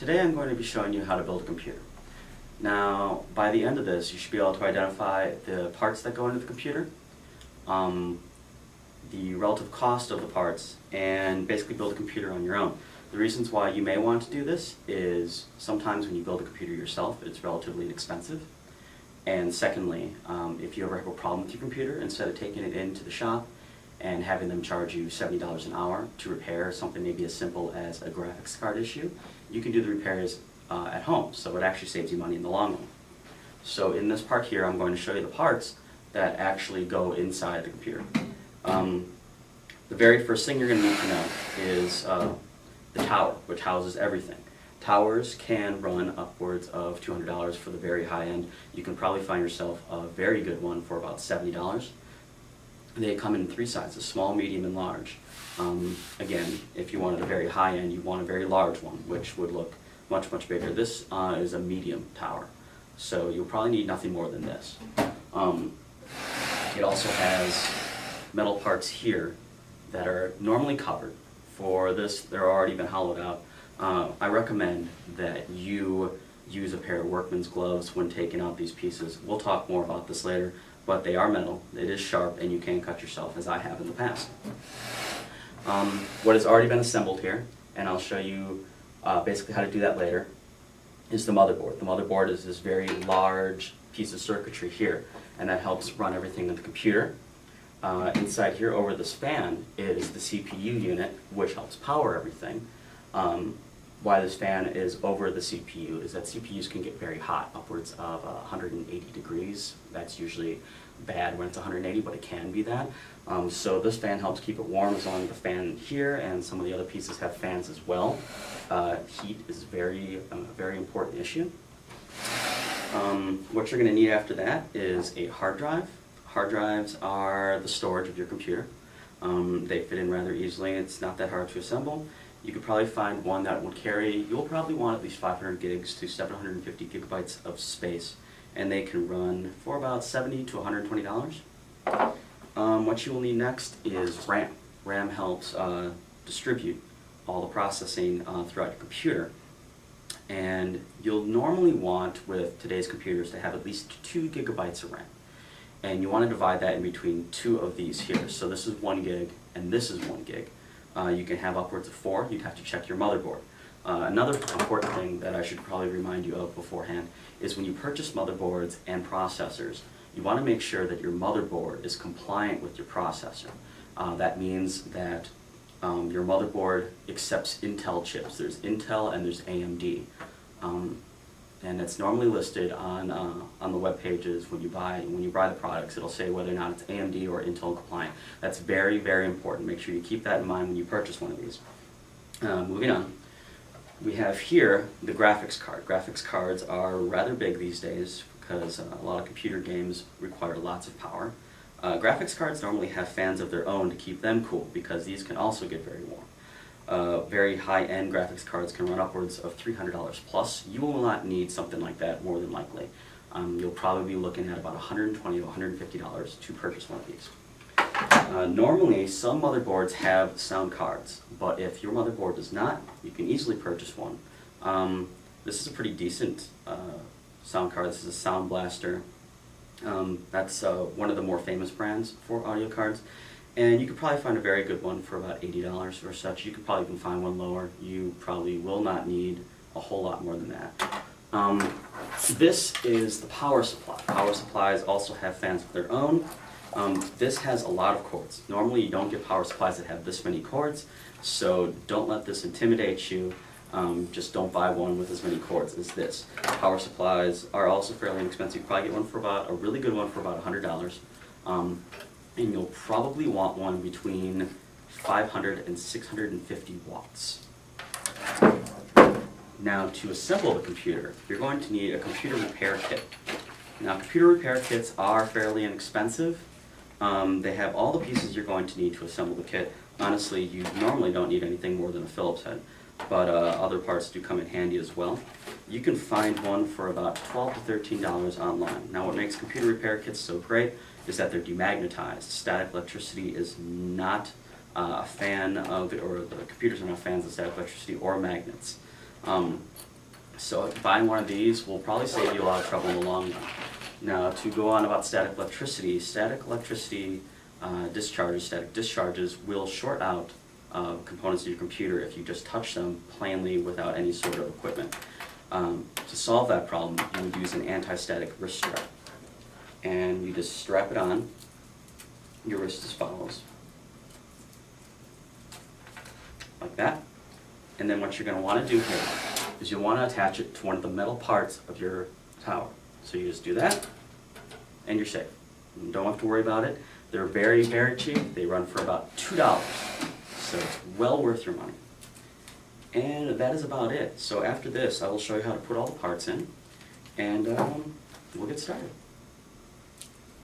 Today I'm going to be showing you how to build a computer. Now, by the end of this, you should be able to identify the parts that go into the computer, the relative cost of the parts, and basically build a computer on your own. The reasons why you may want to do this is sometimes when you build a computer yourself, it's relatively inexpensive. And secondly, if you ever have a problem with your computer, instead of taking it into the shop and having them charge you $70 an hour to repair something maybe as simple as a graphics card issue, you can do the repairs at home, so it actually saves you money in the long run. So in this part here, I'm going to show you the parts that actually go inside the computer. The very first thing you're going to need to know is the tower, which houses everything. Towers can run upwards of $200 for the very high end. You can probably find yourself a very good one for about $70. They come in three sizes: small, medium, and large. Again, if you wanted a very high end, you want a very large one, which would look much, much bigger. This is a medium tower, so you'll probably need nothing more than this. It also has metal parts here that are normally covered. For this, they're already been hollowed out. I recommend that you use a pair of workman's gloves when taking out these pieces. We'll talk more about this later, but they are metal, it is sharp, and you can cut yourself, as I have in the past. What has already been assembled here, and I'll show you basically how to do that later, is the motherboard. The motherboard is this very large piece of circuitry here, and that helps run everything in the computer. Inside here, over this fan, is the CPU unit, which helps power everything. Why this fan is over the CPU is that CPUs can get very hot, upwards of 180 degrees. That's usually bad when it's 180, but it can be that. So this fan helps keep it warm, as long as the fan here and some of the other pieces have fans as well. Heat is very important issue. What you're going to need after that is a hard drive. Hard drives are the storage of your computer. They fit in rather easily. It's not that hard to assemble. You could probably find one that would carry, you'll probably want at least 500 gigs to 750 gigabytes of space, and they can run for about $70 to $120. What you will need next is RAM. RAM helps distribute all the processing throughout your computer. And you'll normally want, with today's computers, to have at least 2 gigabytes of RAM. And you want to divide that in between two of these here. So this is 1 gig, and this is 1 gig. You can have upwards of 4. You'd have to check your motherboard. Another important thing that I should probably remind you of beforehand is when you purchase motherboards and processors, you want to make sure that your motherboard is compliant with your processor. That means that your motherboard accepts Intel chips. There's Intel and there's AMD. And it's normally listed on the web pages when you buy the products. It'll say whether or not it's AMD or Intel compliant. That's very, very important. Make sure you keep that in mind when you purchase one of these. Moving on, we have here the graphics card. Graphics cards are rather big these days because a lot of computer games require lots of power. Graphics cards normally have fans of their own to keep them cool, because these can also get very warm. Very high-end graphics cards can run upwards of $300 plus. You will not need something like that, more than likely. You'll probably be looking at about $120 to $150 to purchase one of these. Normally, some motherboards have sound cards, but if your motherboard does not, you can easily purchase one. This is a pretty decent sound card. This is a Sound Blaster. That's one of the more famous brands for audio cards. And you could probably find a very good one for about $80 or such. You could probably even find one lower. You probably will not need a whole lot more than that. This is the power supply. Power supplies also have fans of their own. This has a lot of cords. Normally you don't get power supplies that have this many cords, so don't let this intimidate you. Just don't buy one with as many cords as this. Power supplies are also fairly inexpensive. You probably get one for a really good one for about $100. And you'll probably want one between 500 and 650 watts. Now, to assemble the computer, you're going to need a computer repair kit. Now, computer repair kits are fairly inexpensive. They have all the pieces you're going to need to assemble the kit. Honestly, you normally don't need anything more than a Phillips head, but other parts do come in handy as well. You can find one for about $12 to $13 online. Now, what makes computer repair kits so great is that they're demagnetized. Static electricity is not a fan of, or the computers are not fans of static electricity or magnets. So buying one of these will probably save you a lot of trouble in the long run. Now, to go on about static electricity static discharges will short out components of your computer if you just touch them plainly without any sort of equipment. To solve that problem, you would use an anti-static wrist strap. And you just strap it on your wrist as follows, like that. And then what you're going to want to do here is you'll want to attach it to one of the metal parts of your tower. So you just do that, and you're safe. You don't have to worry about it. They're very, very cheap. They run for about $2, so it's well worth your money. And that is about it. So after this, I will show you how to put all the parts in, and we'll get started.